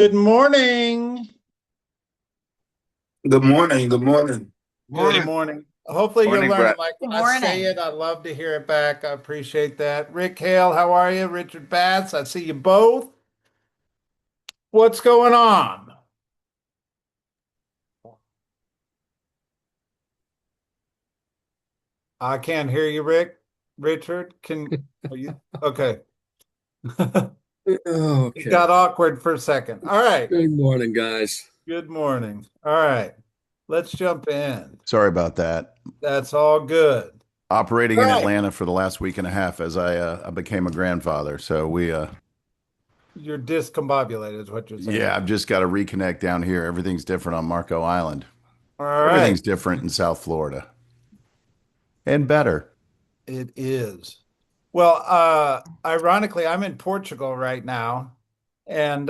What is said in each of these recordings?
Good morning. Good morning. Good morning. Good Morning. morning. Hopefully you're Morning, learning Brett. like Good when I say morning. it. I love to hear it back. I appreciate that. Rick Hale, how are you? Richard Batts, I see you both. What's going on? I can't hear you, Rick. Richard, are you okay? It Okay. got awkward for a second. All right. Good morning, guys. Good morning. All right. Let's jump in. Sorry about that. That's all good. Operating All in right. Atlanta for the last week and a half as I became a grandfather. So You're discombobulated, is what you're saying. yeah, I've just got to reconnect down here. Everything's different on Marco Island. All Everything's right. different in South Florida and better. It is. Well, ironically, I'm in Portugal right now, and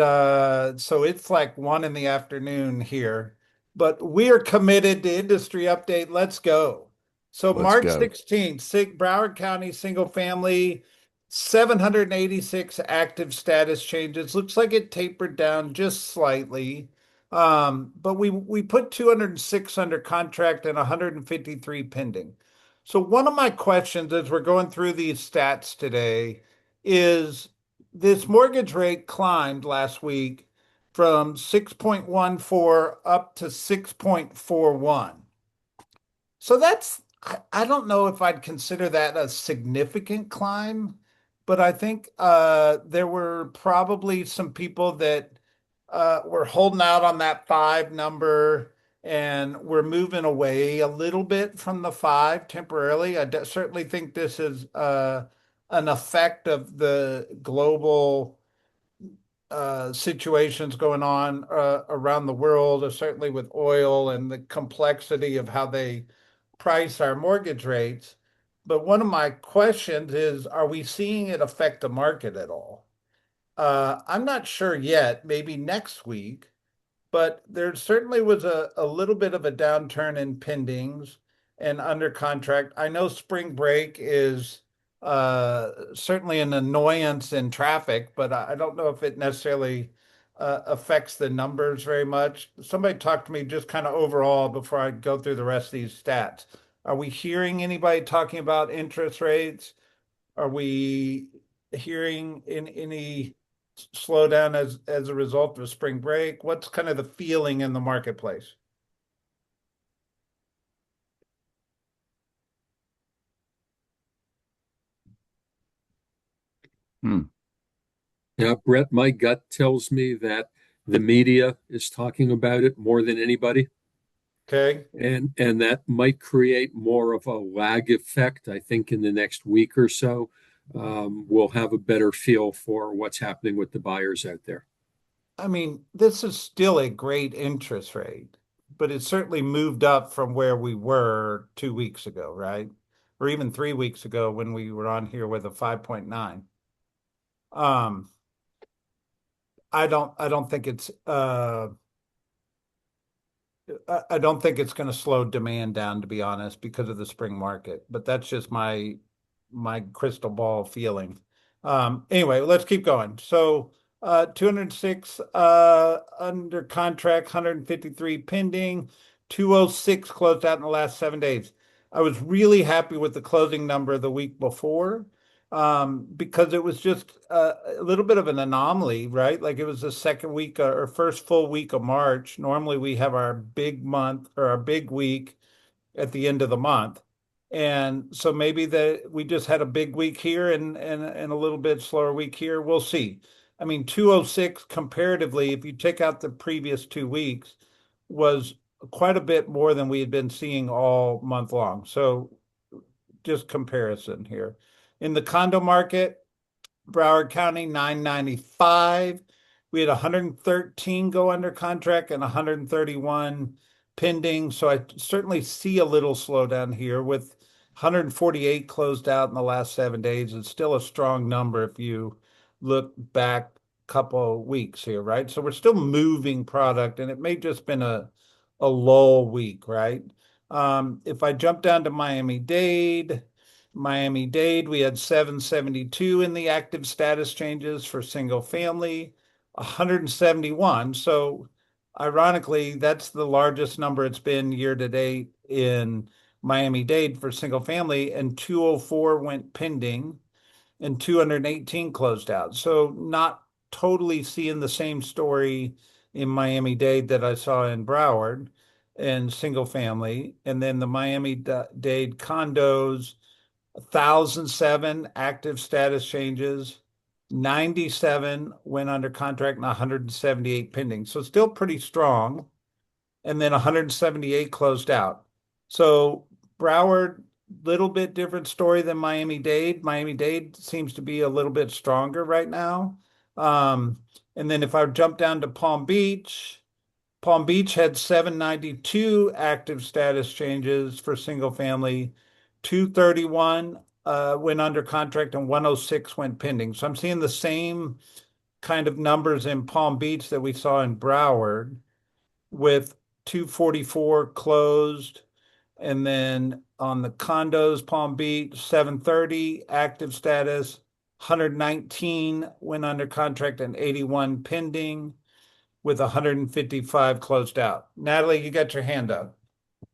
so it's like 1 in the afternoon here. But we are committed to industry update. Let's go. So Let's March go. 16th, Broward County single family, 786 active status changes. Looks like it tapered down just slightly. But we put 206 under contract and 153 pending. So one of my questions as we're going through these stats today is this mortgage rate climbed last week from 6.14 up to 6.41. So I don't know if I'd consider that a significant climb, but I think there were probably some people that were holding out on that five number, and we're moving away a little bit from the five temporarily. Certainly think this is an effect of the global situations going on around the world, certainly with oil and the complexity of how they price our mortgage rates. But one of my questions is, are we seeing it affect the market at all? I'm not sure yet, maybe next week, but there certainly was a little bit of a downturn in pendings and under contract. I know spring break is certainly an annoyance in traffic, but I don't know if it necessarily affects the numbers very much. Somebody talk to me just kind of overall before I go through the rest of these stats. Are we hearing anybody talking about interest rates? Are we hearing in any slowdown as a result of spring break? What's kind of the feeling in the marketplace? Hmm. Yeah, Brett, my gut tells me that the media is talking about it more than anybody, Okay. and that might create more of a lag effect. I think in the next week or so, we'll have a better feel for what's happening with the buyers out there. I mean, this is still a great interest rate, but it certainly moved up from where we were 2 weeks ago, right? Or even 3 weeks ago when we were on here with a 5.9. Um, I don't think I don't think it's going to slow demand down, to be honest, because of the spring market. But that's just my crystal ball feeling. Anyway, let's keep going. So 206 under contract, 153 pending, 206 closed out in the last 7 days. I was really happy with the closing number the week before, because it was just a little bit of an anomaly, right? Like it was the second week or first full week of March. Normally we have our big month or our big week at the end of the month. And so maybe that we just had a big week here and a little bit slower week here. We'll see. I mean, 206 comparatively, if you take out the previous 2 weeks, was quite a bit more than we had been seeing all month long. So just comparison here. In the condo market, Broward County 995. We had 113 go under contract and 131 pending. So I certainly see a little slowdown here with 148 closed out in the last 7 days. It's still a strong number if you look back a couple of weeks here, right? So we're still moving product, and it may just been a lull week, right? If I jump down to Miami-Dade, we had 772 in the active status changes for single family, 171. So ironically, that's the largest number it's been year to date in Miami-Dade for single family, and 204 went pending and 218 closed out. So not totally seeing the same story in Miami-Dade that I saw in Broward and single family. And then the Miami-Dade condos, 1,007 active status changes, 97 went under contract, and 178 pending. So still pretty strong. And then 178 closed out. So Broward, little bit different story than Miami-Dade. Miami-Dade seems to be a little bit stronger right now. And then if I jump down to Palm Beach, Palm Beach had 792 active status changes for single family, 231 went under contract, and 106 went pending. So I'm seeing the same kind of numbers in Palm Beach that we saw in Broward, with 244 closed. And then on the condos, Palm Beach, 730 active status, 119 went under contract, and 81 pending, with 155 closed out. Natalie, you got your hand up.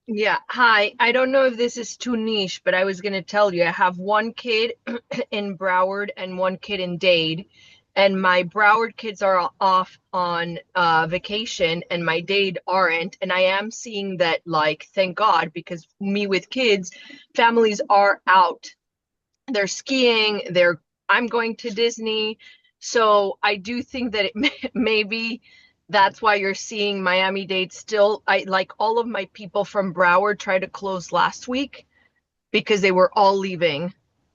Yeah, hi. I don't know if this is too niche, but I was going to tell you I have one kid in Broward and one kid in Dade, and my Broward kids are off on vacation and my Dade aren't. And I am seeing that, like, thank God, because me with kids, families are out. They're skiing, I'm going to Disney. So I do think that maybe that's why you're seeing Miami-Dade still. I like all of my people from Broward tried to close last week because they were all leaving.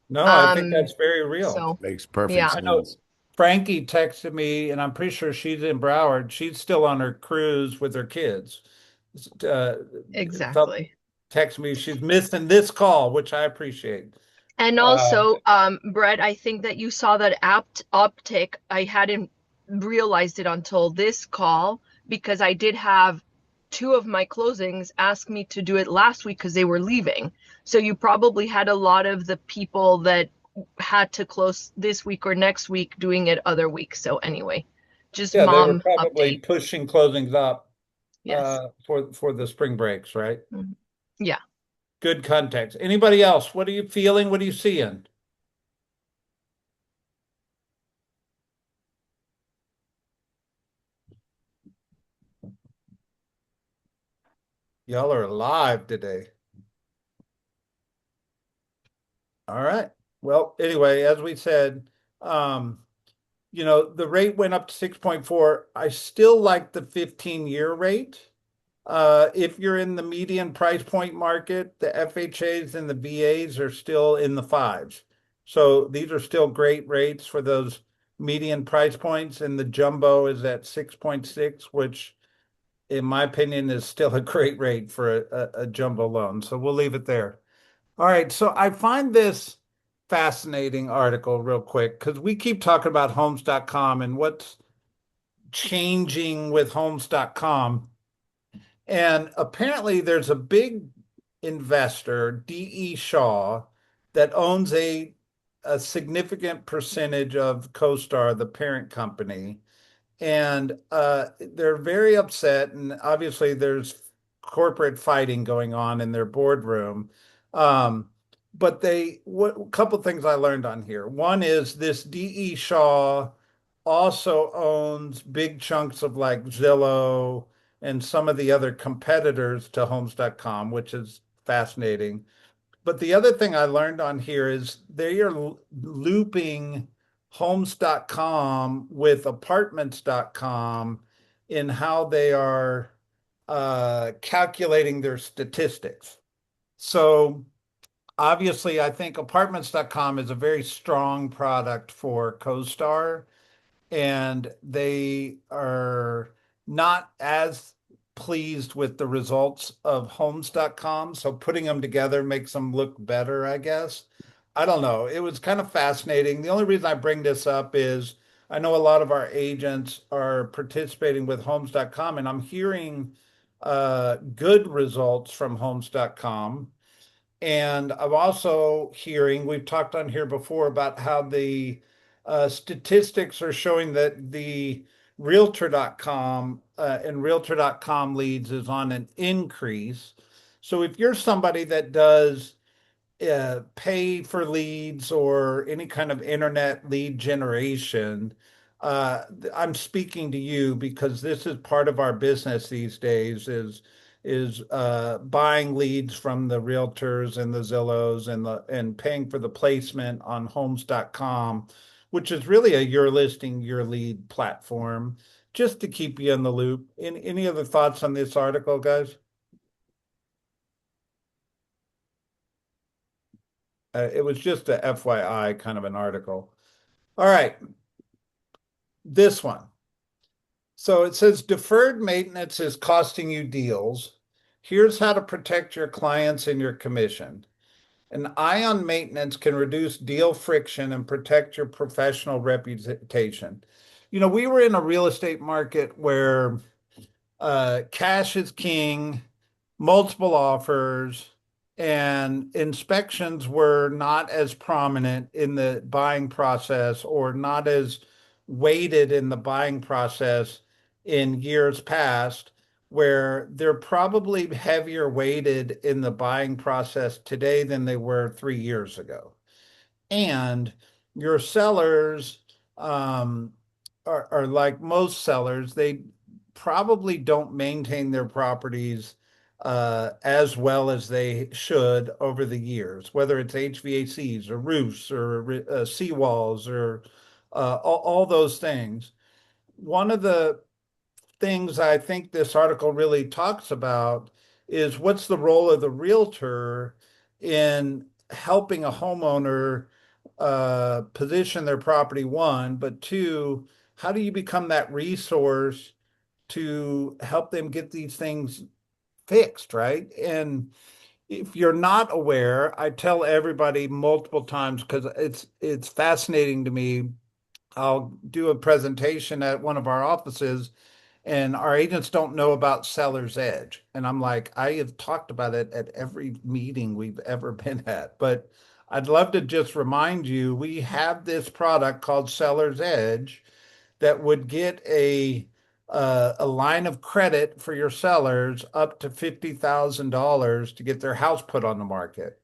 No, I think Um, that's very real. so Makes perfect yeah, I know sense. Frankie texted me, and I'm pretty sure she's in Broward. She's still on her cruise with her kids. Uh, felt exactly. text me she's missing this call, which I appreciate. And Uh, also, Brett, I think that you saw that apt uptick. I hadn't realized it until this call because I did have two of my closings ask me to do it last week because they were leaving. So you probably had a lot of the people that had to close this week or next week doing it other weeks. So anyway, just yeah, they were mom probably update. pushing closings up Yes. for the spring breaks, right? Mhm. Yeah. Good context. Anybody else? What are you feeling? What are you seeing? Y'all are alive today. All right. Well, anyway, as we said, um, the rate went up to 6.4. I still like the 15-year rate. If you're in the median price point market, the FHAs and the VAs are still in the fives. So these are still great rates for those median price points, and the jumbo is at 6.6, which in my opinion is still a great rate for a jumbo loan. So we'll leave it there. All right, so I find this fascinating article real quick because we keep talking about homes.com and what's changing with homes.com. And apparently, there's a big investor, D.E. Shaw, that owns a significant percentage of CoStar, the parent company. And they're very upset. And obviously, there's corporate fighting going on in their boardroom. Um, but what a couple things I learned on here. One is this D.E. Shaw also owns big chunks of like Zillow and some of the other competitors to Homes.com, which is fascinating. But the other thing I learned on here is they are looping Homes.com with Apartments.com in how they are calculating their statistics. So obviously, I think Apartments.com is a very strong product for CoStar, and they are not as pleased with the results of homes.com. So putting them together makes them look better, I guess. I don't know. It was kind of fascinating. The only reason I bring this up is I know a lot of our agents are participating with homes.com, and I'm hearing good results from homes.com. And I'm also hearing, we've talked on here before about how the statistics are showing that the Realtor.com and Realtor.com leads is on an increase. So if you're somebody that does pay for leads or any kind of internet lead generation, I'm speaking to you because this is part of our business these days is buying leads from the realtors and the Zillows and paying for the placement on homes.com, which is really a your listing, your lead platform, just to keep you in the loop. Any other thoughts on this article, guys? It was just a FYI kind of an article. All right, this one. So it says deferred maintenance is costing you deals. Here's how to protect your clients and your commission. An eye on maintenance can reduce deal friction and protect your professional reputation. We were in a real estate market where cash is king, multiple offers, and inspections were not as prominent in the buying process or not as weighted in the buying process in years past, where they're probably heavier weighted in the buying process today than they were 3 years ago. And your sellers are like most sellers, they probably don't maintain their properties as well as they should over the years, whether it's HVACs or roofs or seawalls or all those things. One of the things I think this article really talks about is what's the role of the realtor in helping a homeowner position their property, one, but two, how do you become that resource to help them get these things fixed, right? And if you're not aware, I tell everybody multiple times because it's fascinating to me. I'll do a presentation at one of our offices and our agents don't know about seller's edge. And I'm like, I have talked about it at every meeting we've ever been at, but I'd love to just remind you, we have this product called seller's edge that would get a line of credit for your sellers up to $50,000 to get their house put on the market.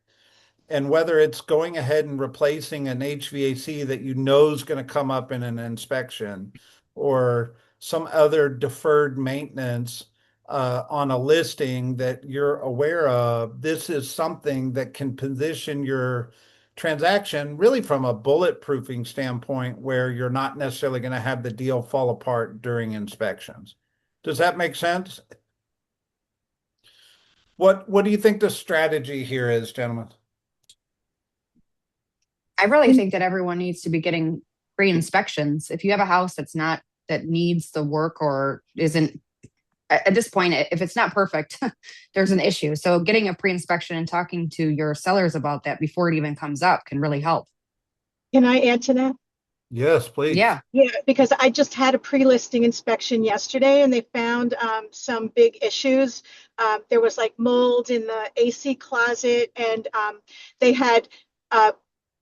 And whether it's going ahead and replacing an HVAC that you know is going to come up in an inspection or some other deferred maintenance on a listing that you're aware of, this is something that can position your transaction really from a bulletproofing standpoint where you're not necessarily going to have the deal fall apart during inspections. Does that make sense? What do you think the strategy here is, gentlemen? I really think that everyone needs to be getting free inspections. If you have a house that needs the work or isn't at this point, if it's not perfect, there's an issue. So getting a pre-inspection and talking to your sellers about that before it even comes up can really help. Can I add to that? Yes, please. Yeah. Yeah, because I just had a pre-listing inspection yesterday and they found some big issues. There was like mold in the AC closet and they had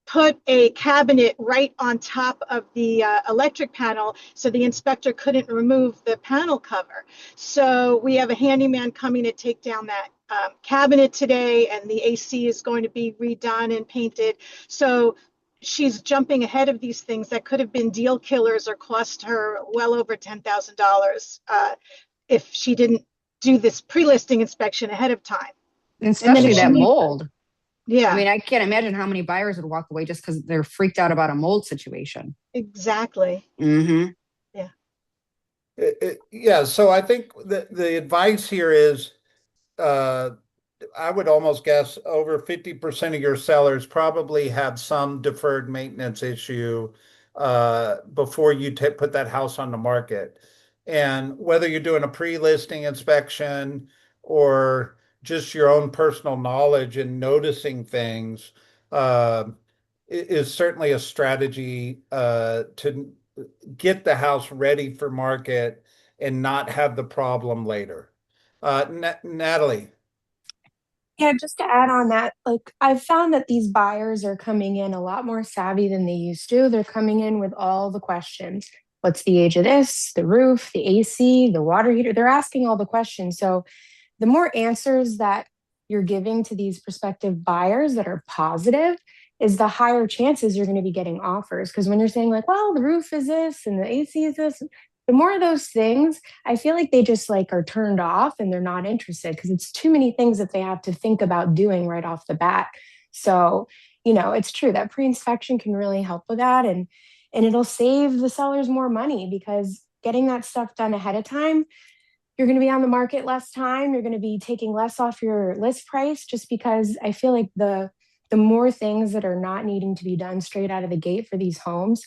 put a cabinet right on top of the electric panel so the inspector couldn't remove the panel cover. So we have a handyman coming to take down that cabinet today and the AC is going to be redone and painted. So she's jumping ahead of these things that could have been deal killers or cost her well over $10,000 if she didn't do this pre-listing inspection ahead of time. Especially that mold. Yeah. I mean, I can't imagine how many buyers would walk away just because they're freaked out about a mold situation. Exactly. Mm-hmm. Yeah. Yeah. So I think the advice here is I would almost guess over 50% of your sellers probably have some deferred maintenance issue before you put that house on the market. And whether you're doing a pre-listing inspection or just your own personal knowledge and noticing things uh, is certainly a strategy to get the house ready for market and not have the problem later. Natalie. Yeah, just to add on that, like I've found that these buyers are coming in a lot more savvy than they used to. They're coming in with all the questions. what's the age of this, the roof, the AC, the water heater. They're asking all the questions. So the more answers that you're giving to these prospective buyers that are positive, is the higher chances you're going to be getting offers. Because when you're saying like, well, the roof is this and the AC is this, the more of those things, I feel like they just like are turned off and they're not interested because it's too many things that they have to think about doing right off the bat. So, it's true that pre-inspection can really help with that, and it'll save the sellers more money because getting that stuff done ahead of time, you're going to be on the market less time, you're going to be taking less off your list price, just because I feel like the more things that are not needing to be done straight out of the gate for these homes,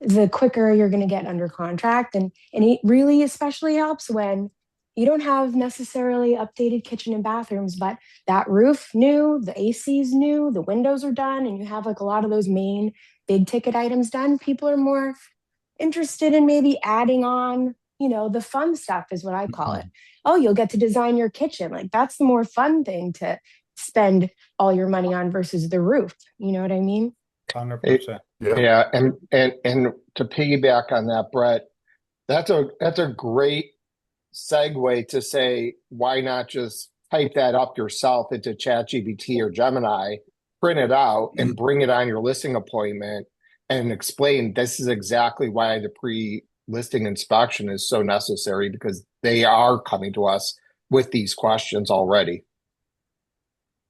the quicker you're going to get under contract. And it really especially helps when you don't have necessarily updated kitchen and bathrooms, but that roof new, the AC's new, the windows are done, and you have like a lot of those main big ticket items done. People are more interested in maybe adding on, the fun stuff is what I call it. Oh, you'll get to design your kitchen. Like that's the more fun thing to spend all your money on versus the roof. You know what I mean? 100%. Yeah. Yeah, and to piggyback on that, Brett, that's a great segue to say, why not just type that up yourself into ChatGPT or Gemini, print it out, and bring it on your listing appointment and explain this is exactly why the pre-listing inspection is so necessary, because they are coming to us with these questions already.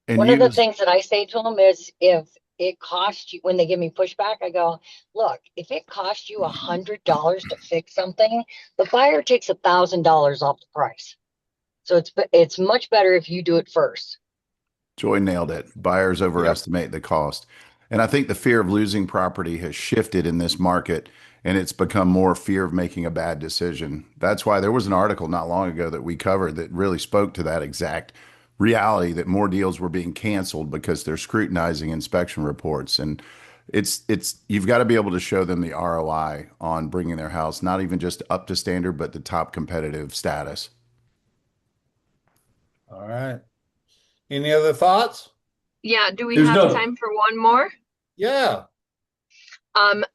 And One of the use, things that I say to them is, if it costs you, when they give me pushback, I go, look, if it costs you $100 to fix something, the buyer takes $1,000 off the price. So it's much better if you do it first. Joy nailed it. Buyers overestimate the cost. And I think the fear of losing property has shifted in this market, and it's become more fear of making a bad decision. That's why there was an article not long ago that we covered that really spoke to that exact reality, that more deals were being canceled because they're scrutinizing inspection reports. And it's you've got to be able to show them the ROI on bringing their house, not even just up to standard, but the top competitive status. All right. Any other thoughts? Yeah, do we There's have no- time for one more? Yeah. I'm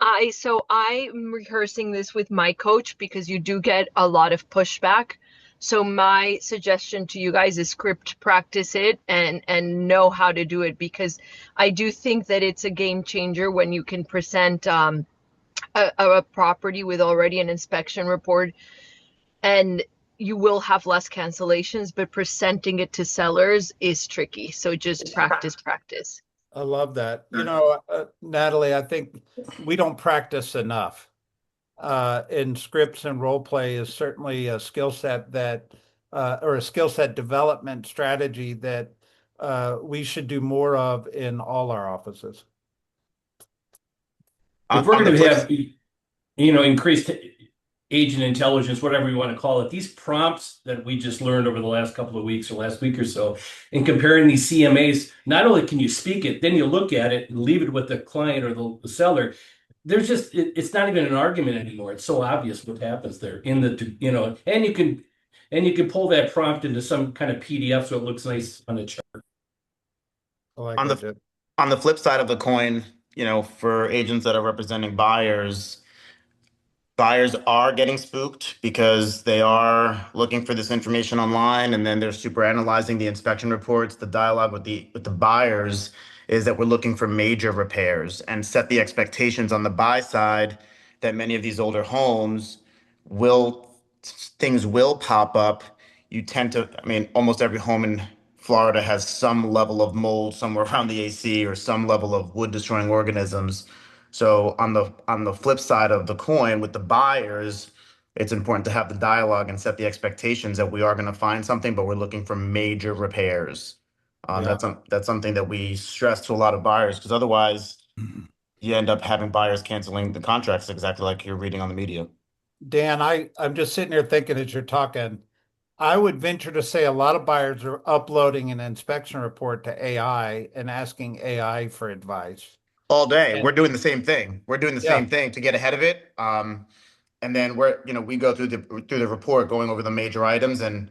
rehearsing this with my coach because you do get a lot of pushback. So my suggestion to you guys is script practice it and know how to do it, because I do think that it's a game changer when you can present a property with already an inspection report, and you will have less cancellations, but presenting it to sellers is tricky. So just practice. I love that. Natalie, I think we don't practice enough. In scripts and role play is certainly a skill set that, or a skill set development strategy that we should do more of in all our offices. If we're going to have, increased agent intelligence, whatever you want to call it, these prompts that we just learned over the last couple of weeks or last week or so, in comparing these CMAs, not only can you speak it, then you look at it and leave it with the client or the seller. There's just, it's not even an argument anymore. It's so obvious what happens there in the, and you can pull that prompt into some kind of PDF so it looks nice on the chart. On the flip side of the coin, for agents that are representing buyers are getting spooked because they are looking for this information online, and then they're super analyzing the inspection reports. The dialogue with the buyers is that we're looking for major repairs, and set the expectations on the buy side that many of these older homes things will pop up. Almost every home in Florida has some level of mold somewhere around the AC or some level of wood destroying organisms. So on the flip side of the coin with the buyers, it's important to have the dialogue and set the expectations that we are going to find something, but we're looking for major repairs. That's something that we stress to a lot of buyers, because otherwise you end up having buyers canceling the contracts, exactly like you're reading on the media. Dan, I'm just sitting here thinking as you're talking, I would venture to say a lot of buyers are uploading an inspection report to AI and asking AI for advice. All day. We're doing the same thing. We're doing the same thing to get ahead of it. And then we go through the report, going over the major items, and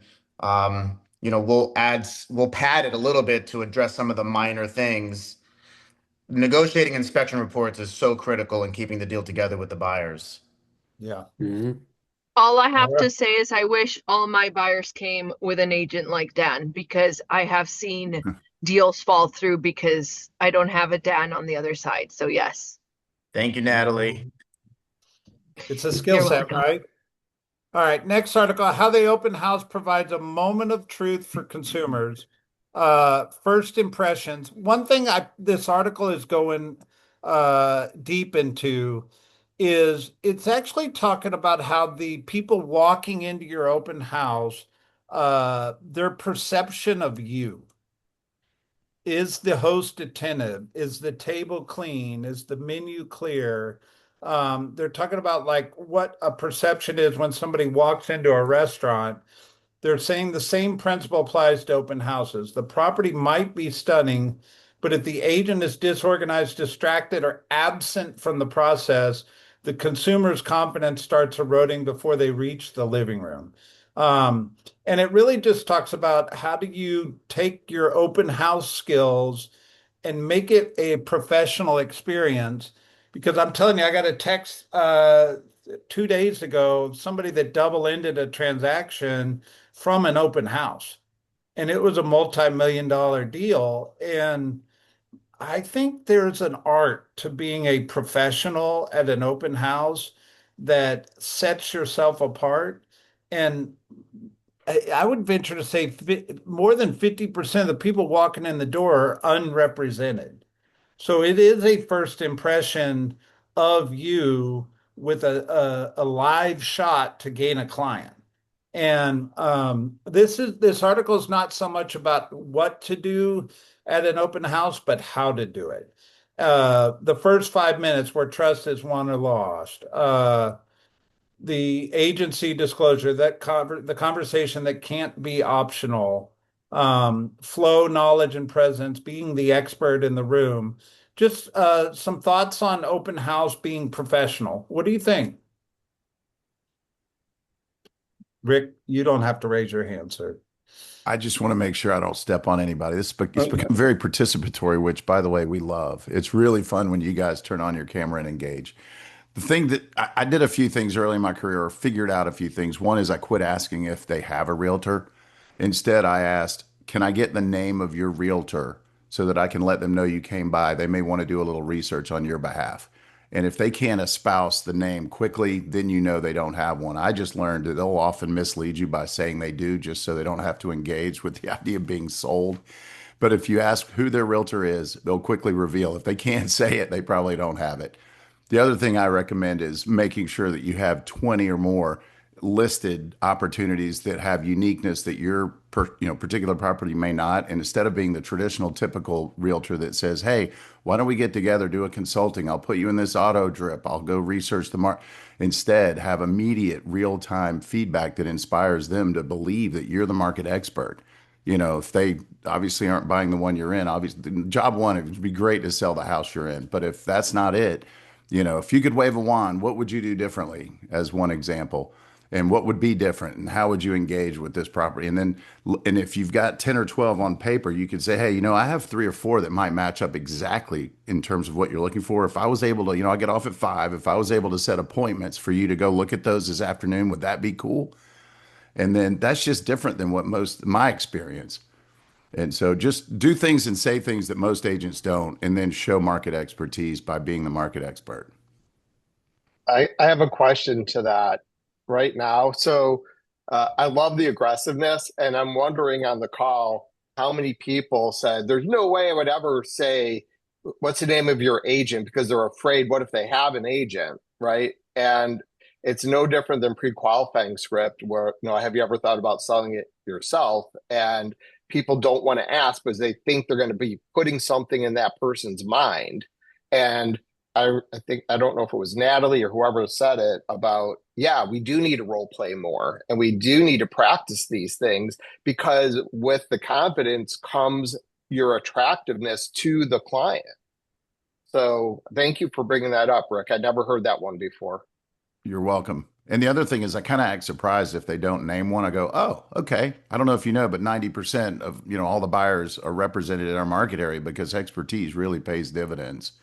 we'll pad it a little bit to address some of the minor things. Negotiating inspection reports is so critical in keeping the deal together with the buyers. Yeah. Mhm. All I All have right. to say is I wish all my buyers came with an agent like Dan because I have seen deals fall through because I don't have a Dan on the other side. So yes, Thank you, Natalie. It's a skill you're set, welcome. right? All right, next article, how the open house provides a moment of truth for consumers. First impressions. One thing this article is going deep into is it's actually talking about how the people walking into your open house, their perception of you. Is the host attentive? Is the table clean? Is the menu clear? They're talking about like what a perception is when somebody walks into a restaurant. They're saying the same principle applies to open houses. The property might be stunning, but if the agent is disorganized, distracted, or absent from the process, the consumer's confidence starts eroding before they reach the living room. Um, and it really just talks about how do you take your open house skills and make it a professional experience. Because I'm telling you, I got a text 2 days ago, somebody that double-ended a transaction from an open house. And it was a multi-million-dollar deal. And I think there's an art to being a professional at an open house that sets yourself apart. And I would venture to say more than 50% of the people walking in the door are unrepresented. So it is a first impression of you with a live shot to gain a client. And this article is not so much about what to do at an open house, but how to do it. The first 5 minutes where trust is won or lost. The agency disclosure, the conversation that can't be optional, flow, knowledge, and presence, being the expert in the room. Just some thoughts on open house being professional. What do you think? Rick, you don't have to raise your hand, sir. I just want to make sure I don't step on anybody. It's become very participatory, which, by the way, we love. It's really fun when you guys turn on your camera and engage. The thing that I did a few things early in my career, or figured out a few things. One is I quit asking if they have a realtor. Instead, I asked, can I get the name of your realtor so that I can let them know you came by? They may want to do a little research on your behalf. And if they can't espouse the name quickly, then you know they don't have one. I just learned that they'll often mislead you by saying they do just so they don't have to engage with the idea of being sold. But if you ask who their realtor is, they'll quickly reveal. If they can't say it, they probably don't have it. The other thing I recommend is making sure that you have 20 or more listed opportunities that have uniqueness that your particular property may not. And instead of being the traditional typical realtor that says, "Hey, why don't we get together, do a consulting? I'll put you in this auto drip. I'll go research the market." Instead, have immediate real-time feedback that inspires them to believe that you're the market expert. If they obviously aren't buying the one you're in, obviously, job one, it would be great to sell the house you're in. But if that's not it, if you could wave a wand, what would you do differently, as one example? And what would be different? And how would you engage with this property? And if you've got 10 or 12 on paper, you could say, hey, I have 3 or 4 that might match up exactly in terms of what you're looking for. If I was able to, I get off at 5. If I was able to set appointments for you to go look at those this afternoon, would that be cool? And then that's just different than what my experience. And so just do things and say things that most agents don't, and then show market expertise by being the market expert. I have a question to that right now. So I love the aggressiveness, and I'm wondering on the call how many people said, there's no way I would ever say, what's the name of your agent? Because they're afraid, what if they have an agent, right? And it's no different than pre-qualifying script where, have you ever thought about selling it yourself? And people don't want to ask because they think they're going to be putting something in that person's mind. And I think, I don't know if it was Natalie or whoever said it about, yeah, we do need to role play more and we do need to practice these things because with the confidence comes your attractiveness to the client. So thank you for bringing that up, Rick. I never heard that one before. You're welcome. And the other thing is I kind of act surprised if they don't name one. I go, oh, okay. I don't know if you know, but 90% of, all the buyers are represented in our market area because expertise really pays dividends.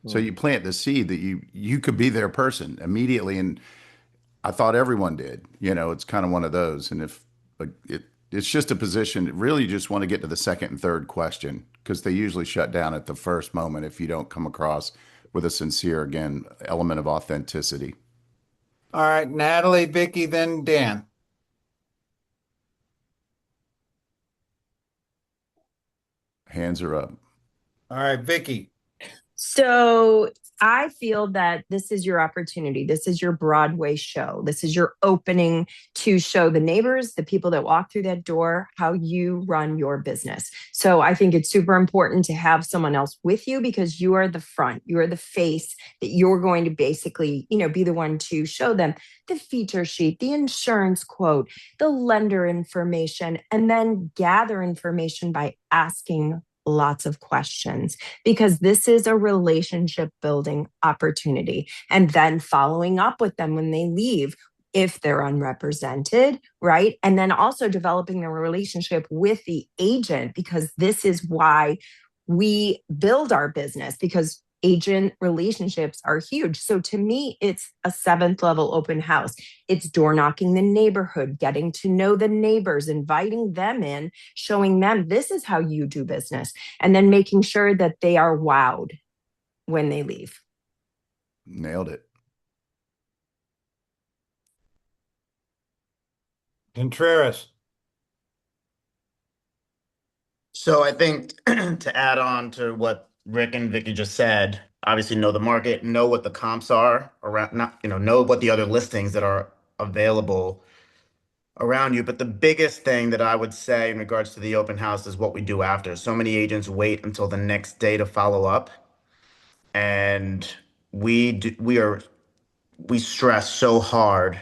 So you plant the seed that you could be their person immediately. And I thought everyone did. It's kind of one of those. And if like it's just a position, really you just want to get to the second and third question because they usually shut down at the first moment if you don't come across with a sincere, again, element of authenticity. All right, Natalie, Vicky, then Dan. Hands are up. All right, Vicky. So I feel that this is your opportunity. This is your Broadway show. This is your opening to show the neighbors, the people that walk through that door, how you run your business. So I think it's super important to have someone else with you because you are the front, you are the face that you're going to basically, be the one to show them the feature sheet, the insurance quote, the lender information, and then gather information by asking lots of questions because this is a relationship building opportunity. And then following up with them when they leave, if they're unrepresented, right? And then also developing a relationship with the agent because this is why we build our business because agent relationships are huge. So to me, it's a seventh level open house. It's door knocking the neighborhood, getting to know the neighbors, inviting them in, showing them this is how you do business, and then making sure that they are wowed when they leave. Nailed it. Contreras. So I think to add on to what Rick and Vicky just said, obviously know the market, know what the comps are around, not, know what the other listings that are available around you. But the biggest thing that I would say in regards to the open house is what we do after. So many agents wait until the next day to follow up, and we stress so hard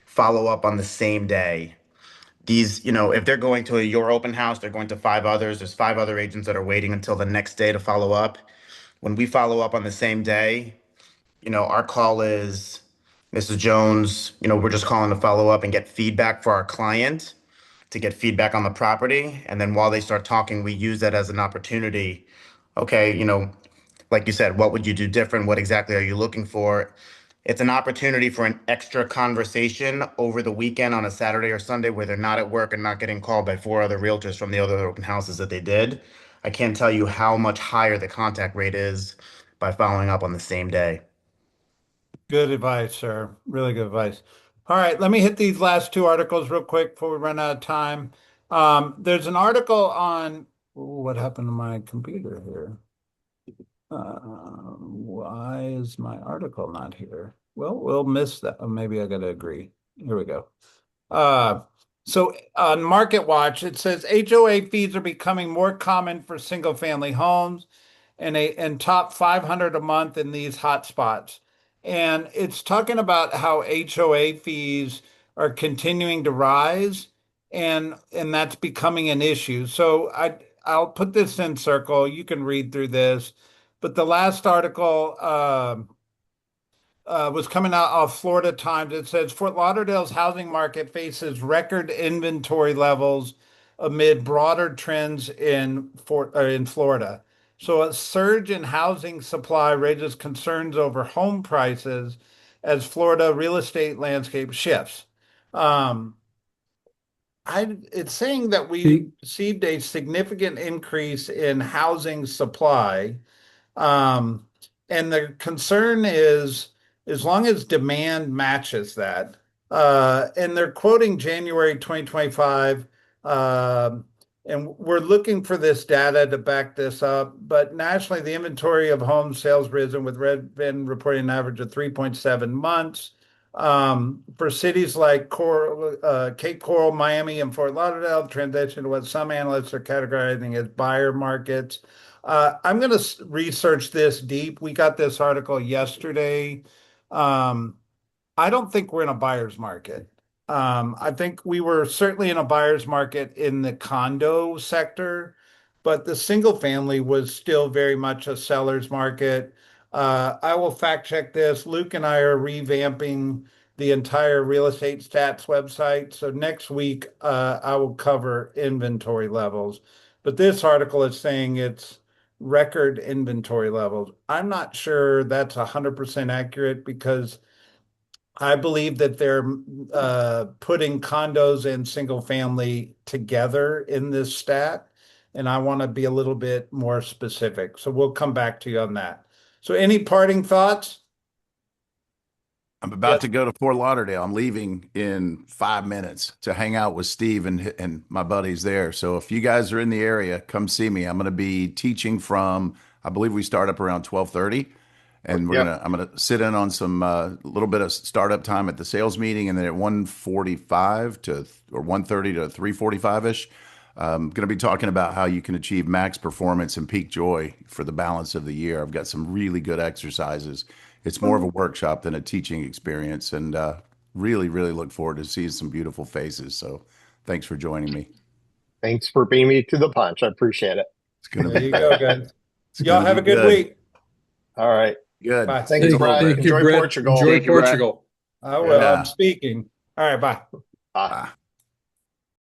follow up on the same day. These, if they're going to your open house, they're going to five others. There's five other agents that are waiting until the next day to follow up. When we follow up on the same day, our call is, Mrs. Jones, we're just calling to follow up and get feedback for our client, to get feedback on the property. And then while they start talking, we use that as an opportunity. Okay, like you said, what would you do different? What exactly are you looking for? It's an opportunity for an extra conversation over the weekend on a Saturday or Sunday where they're not at work and not getting called by four other realtors from the other open houses that they did. I can't tell you how much higher the contact rate is by following up on the same day. Good advice, sir. Really good advice. All right, let me hit these last two articles real quick before we run out of time. There's an article on what happened to my computer here. Why is my article not here? Well, we'll miss that. Maybe I got to agree. Here we go. So on Market Watch, it says HOA fees are becoming more common for single family homes and top 500 a month in these hotspots. And it's talking about how HOA fees are continuing to rise and that's becoming an issue. So I'll put this in circle. You can read through this. But the last article was coming out of Florida Times. It says Fort Lauderdale's housing market faces record inventory levels amid broader trends in Florida. So a surge in housing supply raises concerns over home prices as Florida real estate landscape shifts. Um, it's saying that we received a significant increase in housing supply. Um, and the concern is as long as demand matches that, and they're quoting January 2025, and we're looking for this data to back this up. But nationally, the inventory of home sales risen with Redfin reporting an average of 3.7 months. For cities like Cape Coral, Miami, and Fort Lauderdale, transition to what some analysts are categorizing as buyer markets. I'm going to research this deep. We got this article yesterday. Um, I don't think we're in a buyer's market. I think we were certainly in a buyer's market in the condo sector, but the single family was still very much a seller's market. I will fact check this. Luke and I are revamping the entire real estate stats website. So next week, I will cover inventory levels. But this article is saying it's record inventory levels. I'm not sure that's 100% accurate because I believe that they're putting condos and single family together in this stat, and I want to be a little bit more specific. So we'll come back to you on that. So any parting thoughts? I'm about to go to Fort Lauderdale. I'm leaving in 5 minutes to hang out with Steve and my buddies there. So if you guys are in the area, come see me. I'm going to be teaching from, I believe we start up around 12:30, and I'm gonna sit in on some little bit of startup time at the sales meeting, and then at 1:45 to or 1:30 to 3:45 ish. I'm going to be talking about how you can achieve max performance and peak joy for the balance of the year. I've got some really good exercises. It's more of a workshop than a teaching experience, and really, really look forward to seeing some beautiful faces. So thanks for joining me. Thanks for being me to the punch. I appreciate it. It's going to There be you good. go, guys. It's Y'all gonna have be a good week. All right. Good. Bye. Thanks, See you Brett. later. Thank you, Enjoy Brett. Portugal. Enjoy Thank you, Brett. Portugal. I will. Yeah. I'm speaking. All right. Bye. Bye. Bye.